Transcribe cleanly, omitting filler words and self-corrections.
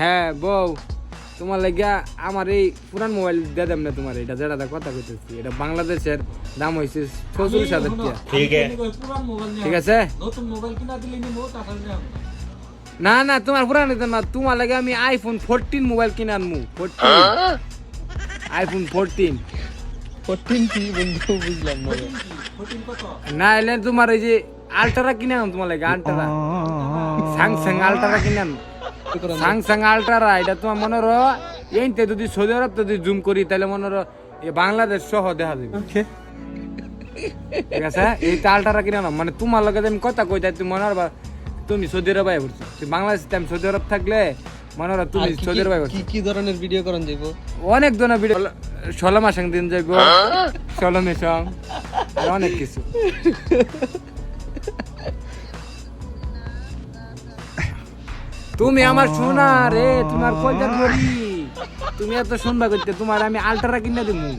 হ্যাঁ বউ, তোমার লাগিয়া আমার এই পুরান মোবাইল দিয়ে দেব না তোমার, এটা যেটা কথা কইতেছি, এটা বাংলাদেশের দাম হয়েছে 46,000 টাকা। ঠিক আছে, না না তোমার পুরান না, তোমার লাগে আমি আইফোন 14 মোবাইল কিনে আনমু। 14 আইফোন 14 কি বন্ধু বুঝলাম না, এলে তোমার এই যে আলট্রা কিনে আন, তোমার লাগে আলট্রা, স্যামসাং আলট্রা কিনে আন, স্যামসাং আলট্রা। এটা তোমার মনে রো এইতে যদি সৌদি আরব যদি জুম করি তাহলে মনে রো বাংলাদেশ সহ দেখা যাবে। ঠিক আছে, এই আলট্রা কিনে আনো, মানে তোমার লগে আমি কথা কই তাই তুমি মনে হবা তুমি সৌদি আরব আই পড়ছো, তুমি বাংলাদেশ আমি সৌদি আরব থাকলে মনে হলো তুমি সৌদি আরব আই পড়ছো। কি ধরনের ভিডিও করন যাইবো? অনেক ধরনের ভিডিও, সলমা সঙ্গ দিন যাইবো, সলমে সঙ্গ আর অনেক কিছু। তুমি আমার শোনা রে, তোমার কয়টা করি, তুমি এত শুনবা করতে, তোমার আমি আলট্রা কিনে দিমু।